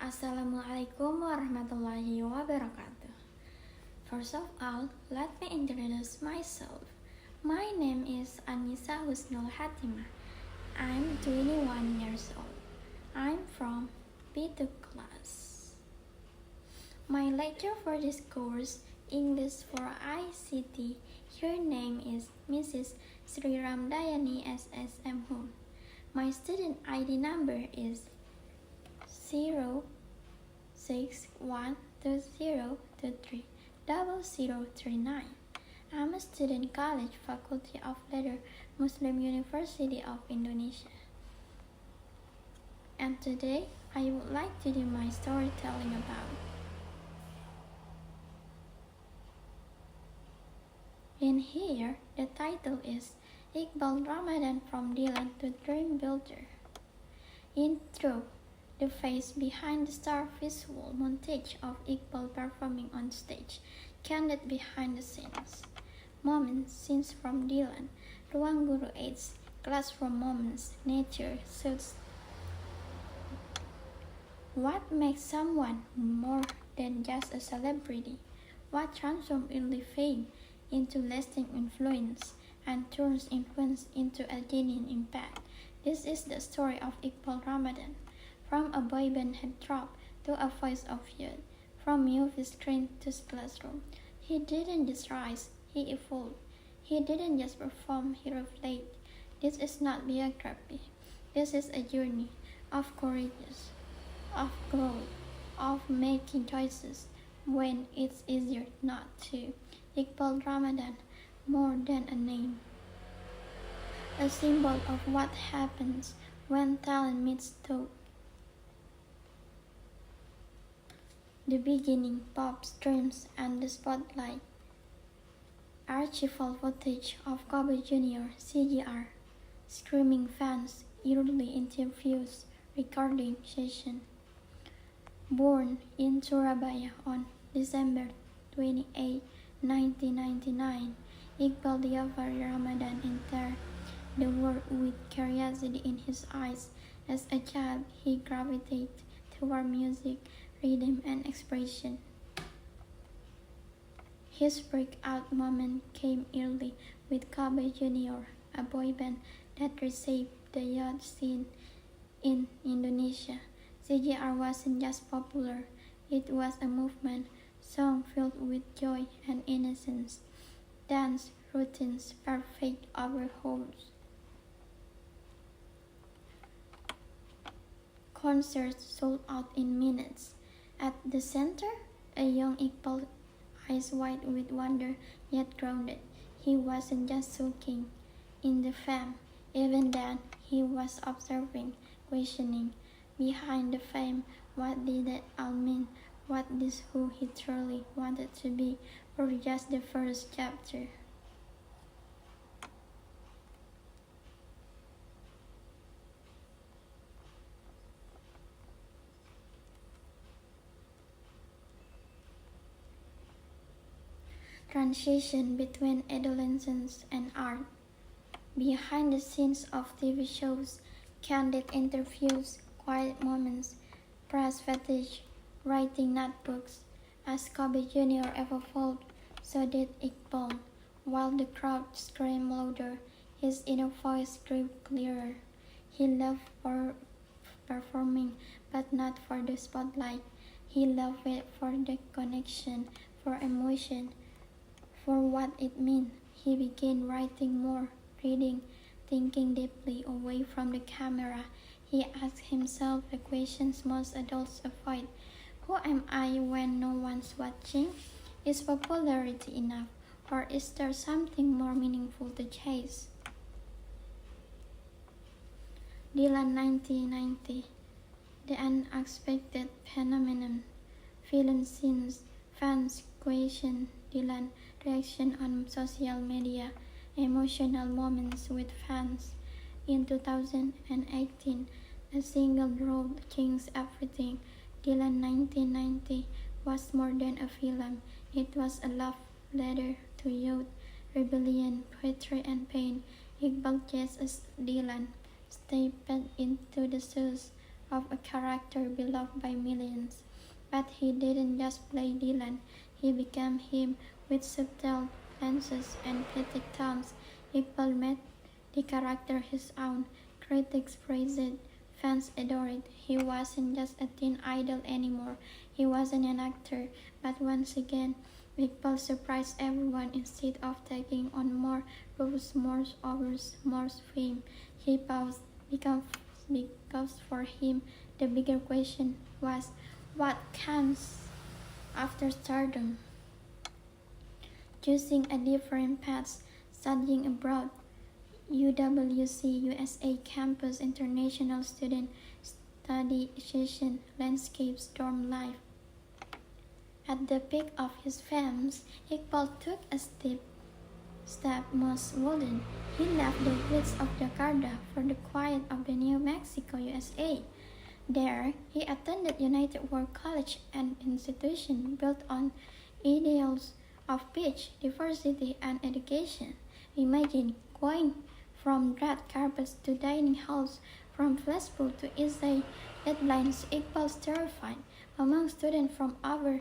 Assalamualaikum warahmatullahi wabarakatuh. First of all, let me introduce myself. My name is Anissa Husnul Hatimah. I'm 21 years old. I'm from B2 class. My lecturer for this course, English for ICT, her name is Mrs. Sri Ramdayani SSM Hum. My student ID number is 0612023039. I'm a student college faculty of Letter Muslim University of Indonesia. And today I would like to do my storytelling about. In here, the title is Iqbaal Ramadhan from Dylan to Dream Builder. Intro. The face behind the star visual montage of Iqbaal performing on stage, candid behind the scenes. Moments, scenes from Dylan, Ruang Guru Aids, classroom moments, nature, suits. What makes someone more than just a celebrity? What transforms early fame into lasting influence and turns influence into a genuine impact? This is the story of Iqbaal Ramadhan. From a boy band heartthrob to a voice of youth, from movie screen to classroom, he didn't just rise, he evolved. He didn't just perform, he reflected. This is not biography. This is a journey of courage, of growth, of making choices when it's easier not to. Iqbaal Ramadan, more than a name, a symbol of what happens when talent meets thought. The beginning, Pop's dreams, and the spotlight. Archival footage of Kobe Jr. CGR, screaming fans, early interviews, recording session. Born in Surabaya on December 28, 1999, Iqbaal Ramadan entered the world with curiosity in his eyes. As a child, he gravitated toward music, rhythm, and expression. His breakout moment came early with Kobe Jr., a boy band that reshaped the youth scene in Indonesia. CGR wasn't just popular, it was a movement, song filled with joy and innocence, dance routines perfect overhauls. Concerts sold out in minutes. At the center, a young Iqbaal, eyes wide with wonder yet grounded. He wasn't just soaking in the fame. Even then, he was observing, questioning. Behind the fame, what did that all mean? What is who he truly wanted to be, or just the first chapter? Transition between adolescence and art. Behind the scenes of TV shows, candid interviews, quiet moments, press footage, writing notebooks. As Kobe Jr. evolved, so did Iqbaal. While the crowd screamed louder, his inner voice grew clearer. He loved performing, but not for the spotlight. He loved it for the connection, for emotion, for what it meant. He began writing more, reading, thinking deeply away from the camera. He asked himself the questions most adults avoid. Who am I when no one's watching? Is popularity enough, or is there something more meaningful to chase? Dylan 1990. The unexpected phenomenon. Villain scenes, fans question Dylan, reaction on social media, emotional moments with fans. In 2018, a single road changed everything. Dylan 1990 was more than a film. It was a love letter to youth, rebellion, poetry, and pain. Iqbaal just as Dylan stepped into the shoes of a character beloved by millions. But he didn't just play Dylan, he became him with subtle glances and poetic tones. Iqbal made the character his own. Critics praised it, fans adored it. He wasn't just a teen idol anymore, he wasn't an actor. But once again, Iqbal surprised everyone. Instead of taking on more roles, more hours, more fame, he paused because for him the bigger question was what comes after stardom. Choosing a different path, studying abroad, UWC USA campus international student study session, landscapes, dorm life. At the peak of his fame, Iqbal took a step most wouldn't. He left the woods of Jakarta for the quiet of the New Mexico, USA. There, he attended United World College, an institution built on ideals of peace, diversity, and education. Imagine going from red carpets to dining halls, from flashbulbs to essay deadlines. Iqbal's terrified. Among students from over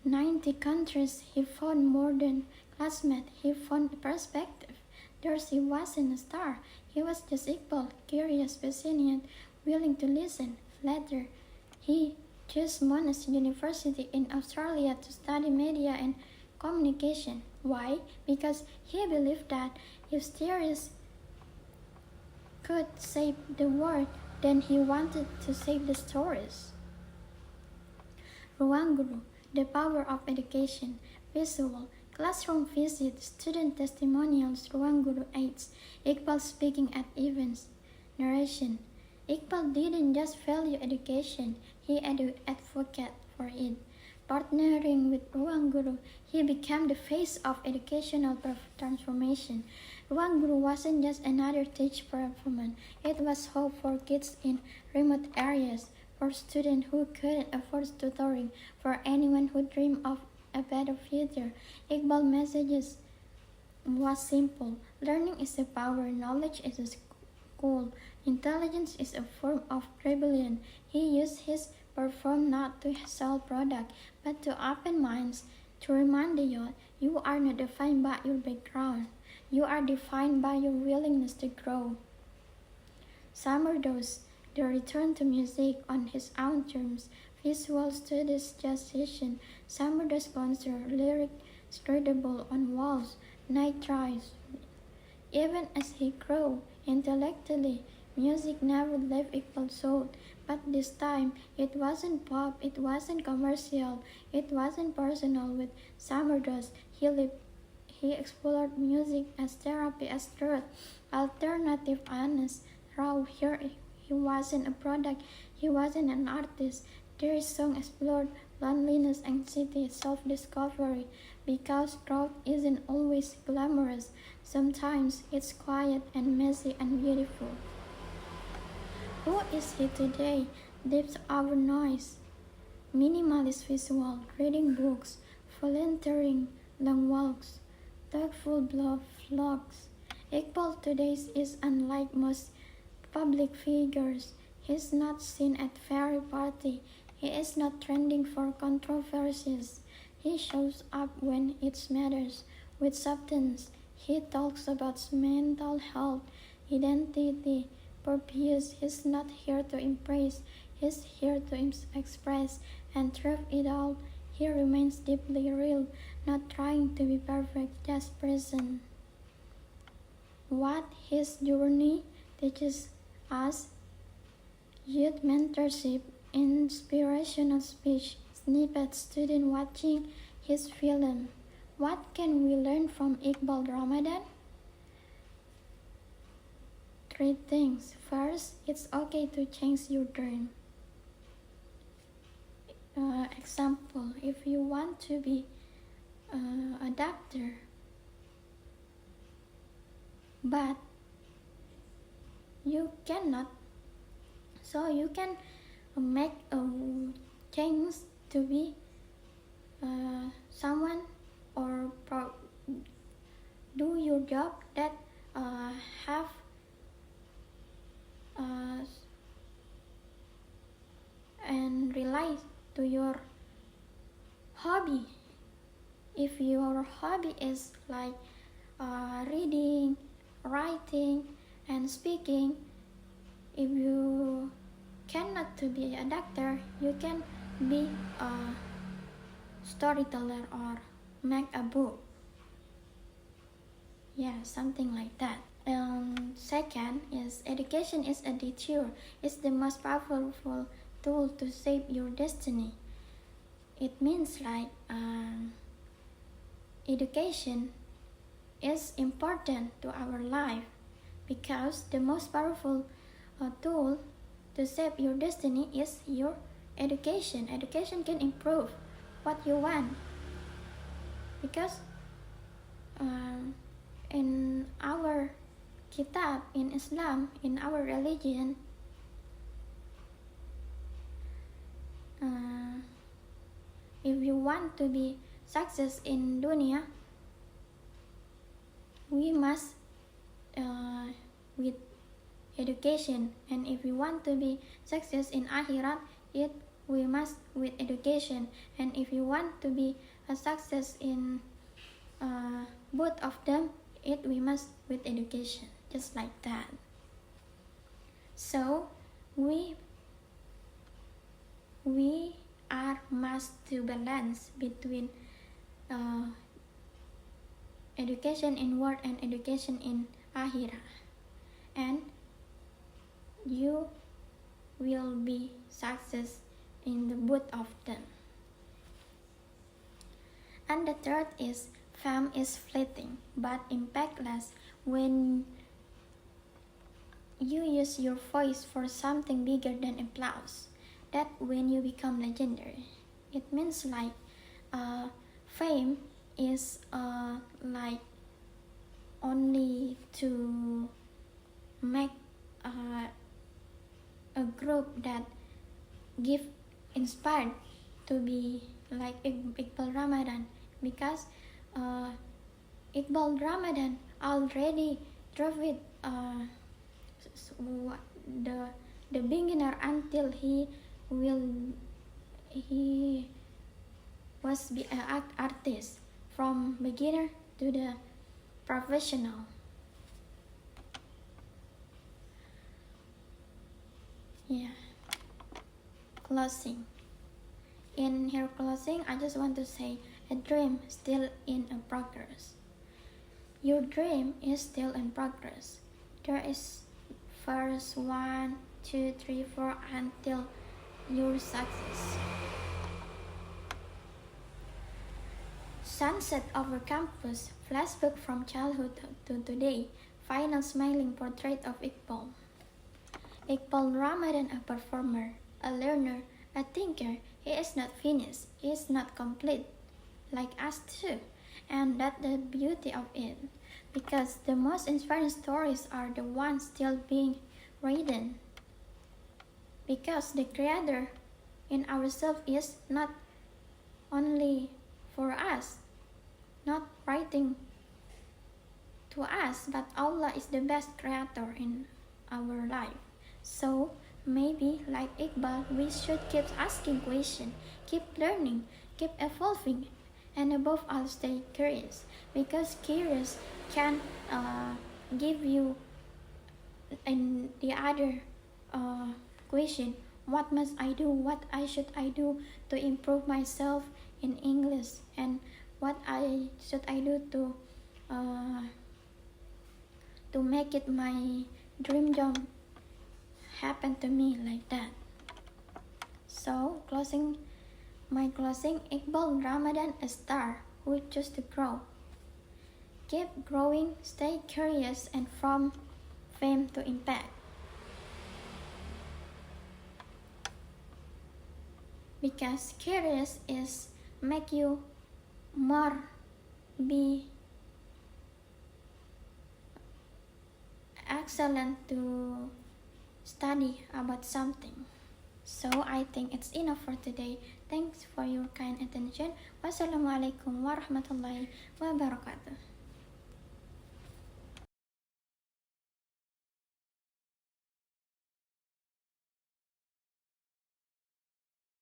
90 countries, he found more than classmates. He found perspective. Darcy wasn't a star. He was just Iqbal, curious, passionate, willing to listen. Later, he chose Monash University in Australia to study media and communication. Why? Because he believed that if stories could save the world, then he wanted to save the stories. Ruang Guru, the power of education, visual, classroom visits, student testimonials, Ruang Guru aids, Iqbal speaking at events, narration. Iqbal didn't just value education, he advocated for it. Partnering with Ruang Guru, he became the face of educational transformation. Ruang Guru wasn't just another teach performance, it was hope for kids in remote areas, for students who couldn't afford tutoring, for anyone who dreamed of a better future. Iqbal's messages was simple. Learning is a power, knowledge is a school, intelligence is a form of rebellion. He used his perform not to sell product, but to open minds, to remind the youth, you are not defined by your background. You are defined by your willingness to grow. Summer Dose, the return to music on his own terms, visual studies jazz session, Summer Dose concert, lyric scribble on walls, night drives. Even as he grew intellectually, music never left Iqbal's soul. But this time, it wasn't pop, it wasn't commercial, it wasn't personal. With Summer Dose, he explored music as therapy, as truth, alternative, honest, raw. Here, he wasn't a product, he wasn't an artist. Their song explored loneliness, anxiety, self-discovery, because growth isn't always glamorous. Sometimes it's quiet and messy and beautiful. Who is he today? Depth over noise, minimalist visual, reading books, volunteering, long walks, thoughtful vlogs. Iqbal today is unlike most public figures. He's not seen at fairy party. He is not trending for controversies. He shows up when it matters, with substance. He talks about mental health, identity, purpose. He's not here to impress, he's here to express, and through it all, he remains deeply real, not trying to be perfect, just present. What his journey teaches us: youth mentorship, inspirational speech, snippets, student watching his film. What can we learn from Iqbal Ramadan? 3 things. First, it's okay to change your dream. Example, if you want to be a doctor, but you cannot, so you can make a change to be someone or do your job that have and rely to your hobby. If your hobby is like reading, writing, and speaking, if you cannot to be a doctor, you can be a storyteller or make a book. Yeah, something like that. Second is education is a teacher. It's the most powerful tool to shape your destiny. It means like education is important to our life because the most powerful tool to shape your destiny is your education. Education can improve what you want because in our kitab, in Islam, in our religion, if you want to be success in dunya, we must with education, and if we want to be success in akhirat, we must with education, and if you want to be a success in both of them, we must with education, just like that. So we must to balance between education in world and education in akhirah, and you will be success in the both of them. And the third is fame is fleeting but impactless when you use your voice for something bigger than applause. That when you become legendary, it means like fame is like only to make a group that give inspired to be like Iqbaal Ramadhan, because Iqbaal Ramadhan already traveled the beginner until he was be an artist, from beginner to the professional. Yeah. Closing. In her closing, I just want to say a dream still in a progress. Your dream is still in progress. There is first 1, 2, 3, 4 until your success. Sunset over campus, flashback from childhood to today, final smiling portrait of Iqbal. Iqbaal Ramadhan, a performer, a learner, a thinker. He is not finished, he is not complete, like us too, and that's the beauty of it, because the most inspiring stories are the ones still being written, because the creator in ourselves is not only for us, not writing to us, but Allah is the best creator in our life. So maybe like Iqbal, we should keep asking questions, keep learning, keep evolving, and above all stay curious, because curious can give you in the other question, what must I do, what should I do to improve myself in English, and what should I do to make it my dream job happen to me, like that. So my closing, Iqbaal Ramadhan, a star who choose to grow. Keep growing, stay curious, and from fame to impact. Because curious is make you more be excellent to study about something. So I think it's enough for today. Thanks for your kind attention. Wassalamualaikum warahmatullahi wabarakatuh.